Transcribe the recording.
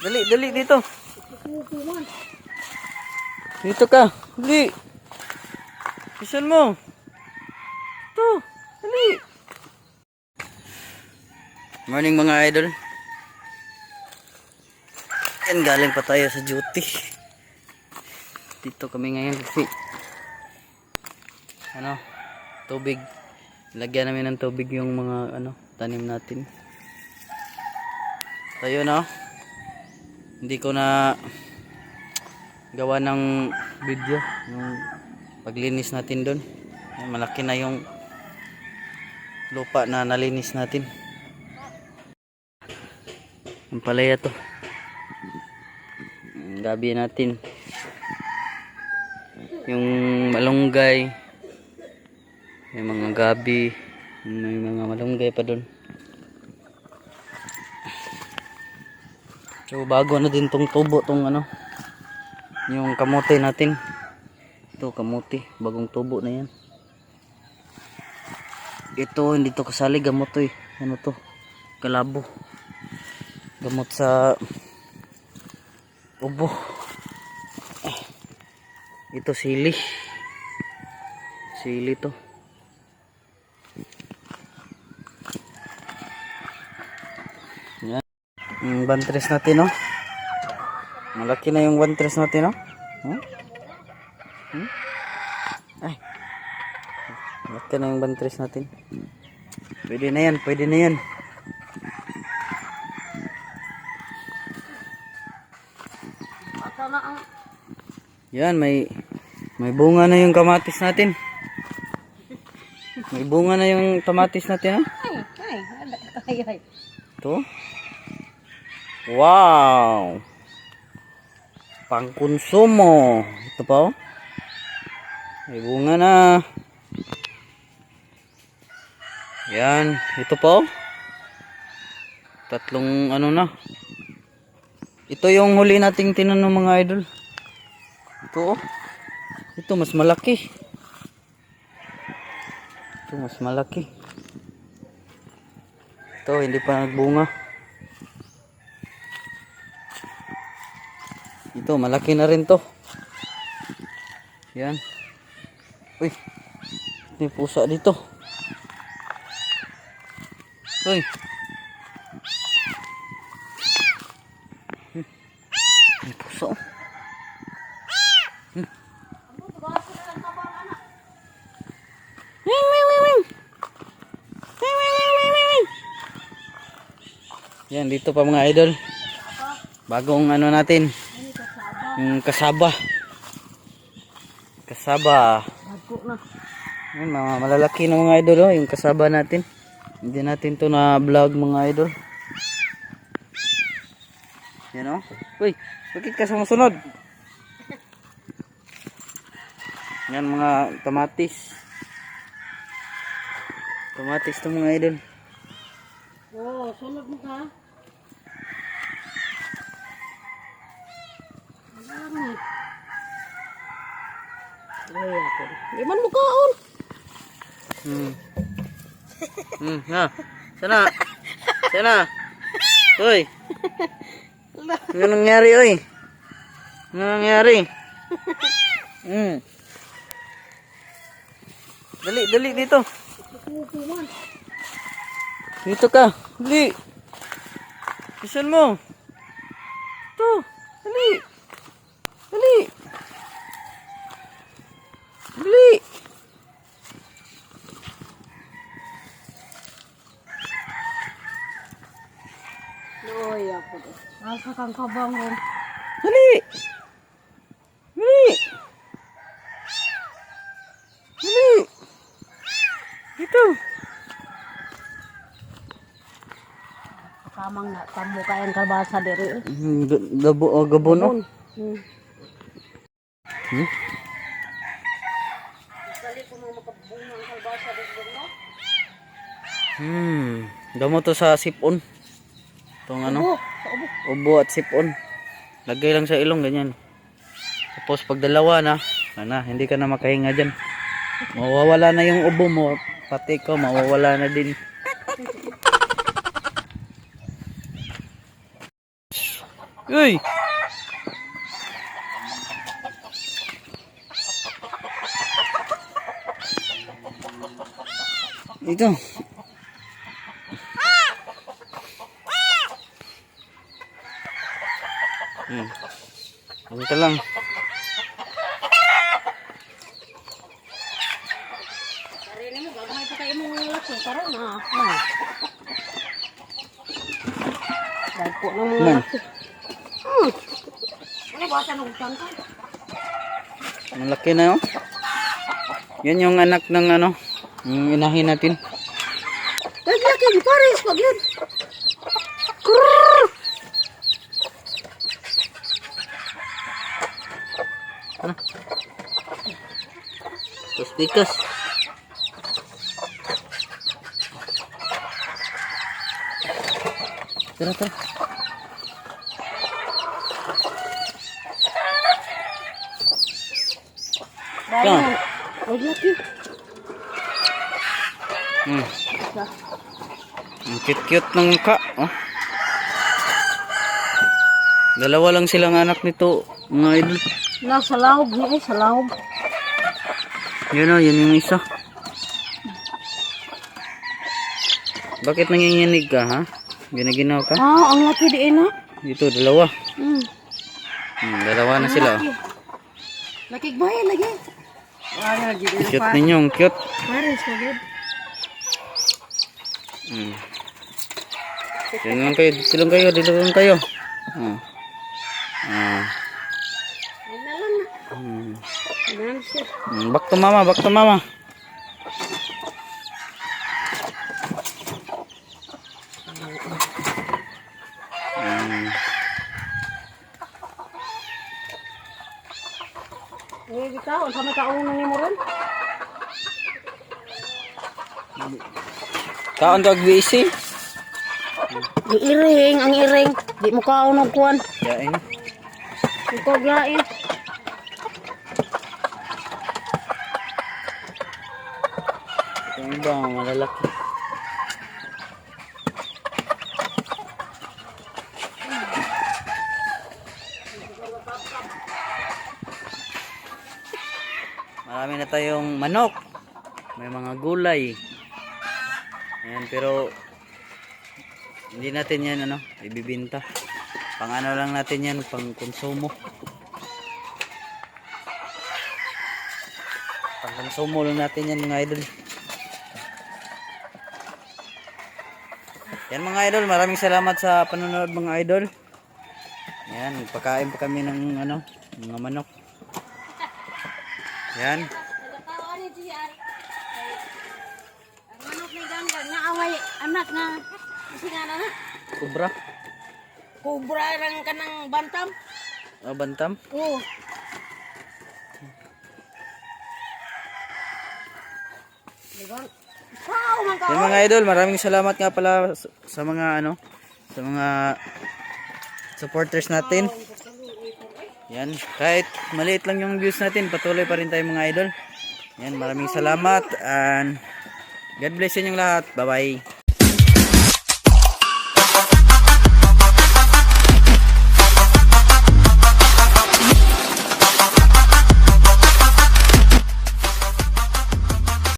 Dali, dali dito. Dito ka. Dali. Pisan mo. Ito. Dali. Morning mga idol. Yan, galing pa tayo sa duty. Dito kami ngayon kasi tubig. Lagyan namin ng tubig yung mga tanim natin. Tayo hindi ko na gawa ng video yung paglinis natin doon. Malaki na yung lupa na nalinis natin. Ang palaya to. Gabi natin. Yung malunggay. May mga gabi. May mga malunggay pa doon. So bago na din tong tubo tong yung kamote natin. Ito kamote, bagong tubo na yan. Ito hindi to kasali gamot to eh. Ano to? Kalabo. Gamot sa ubo. Ito sili. Sili to. Yan. Yung bantres natin malaki na yung bantres natin Ay. Malaki na yung bantres natin. Pwede na yan, pwede na yan. Yan, may bunga na yung kamatis natin. May bunga na yung kamatis natin Ay. Ito. Wow. Pangkonsumo. Ito pa may bunga na. Yan, ito pa tatlong na. Ito yung huli nating tinanong mga idol. Ito ito mas malaki. Ito mas malaki. Ito hindi pa nagbunga. Ito malaki na rin to. Yan. Uy. May pusa dito. Uy. May pusa. Yan dito pa mga idol. Bagong natin. Yung kasaba. Kasaba. Yan, mga malalaki na mga idol yung kasaba natin. Hindi natin to na vlog mga idol. Yan Uy, bakit ka sumusunod? Yan mga kamatis. Kamatis to mga idol. Oh, sunod mo ka. Ay, ako. Iman mo kaon. Sana. Sana. Hoy. Ano nangyari, oy? Ano nangyari? Dali, dali dito. Dito ka. Dali. Pisan mo. Ito. Dali. Dali. Dali. Oy, ako. Nasa kang kabang ron. Dali. Dali. Dali. Dito. Kamang na tamo kayang kalbasa diri. Gabon. Dali ko mo makabunga ang kalbasa diri no. Damo to sa sipon. Itong ubo at sipon. Lagay lang sa ilong ganyan. Tapos pag dalawa na, hindi ka na makahinga dyan. Mawawala na yung ubo mo, pati ko mawawala na din. Uy! Ito. Ito lang. Karene mo, gagmay pa kayo mong laki. Karoon na. Dahil po ng mga Man. laki. Ano ba? Tanong ka? Malaki na yun. Yan yung anak ng ano, yung inahin natin. Lagi, pares, wag yun. Terus pikas. Tara, tara. Dahil wag laki. Ang cute-cute ng mukha. Oh. Dalawa lang silang anak nito, mga idol. Nasa laog niya sa laog. Yun o, yun yung isa. Bakit nanginginig ka, ha? Ginaginaw ka? Ang laki di na. Dito, dalawa. Hmm. Dalawa na sila. Oh. Laki bayan lagi. Cute ninyo, ang cute. Pares, wag yun. Dito lang kayo. Ay na lang na. Nan siya. Back to mama. Ikaw, sama ka uno ni mo ron? Kaon to busy. Di iring, ang iring. Di mo ka uno kuan. Yain. Ikaw glain. Ito ba, malalaki. Marami na tayong manok. May mga gulay. Ayan, pero hindi natin yan ibibinta. Pang ano lang natin yan, pang konsumo. Pang konsumo lang natin yan mga idol. Yan mga idol, maraming salamat sa panonood mga idol. Ayan, nagpakain pa kami ng mga manok. Yan. Manok ni gangga nga away anak nga singana na. Kubra. Kubra lang kanang bantam. Bantam. Oo. Diba? Wow, man ka. Yan mga idol, maraming salamat nga pala sa mga sa mga supporters natin. Yan, kahit maliit lang yung views natin, patuloy pa rin tayo mga idol. Yan, maraming salamat and God bless inyong lahat. Bye-bye.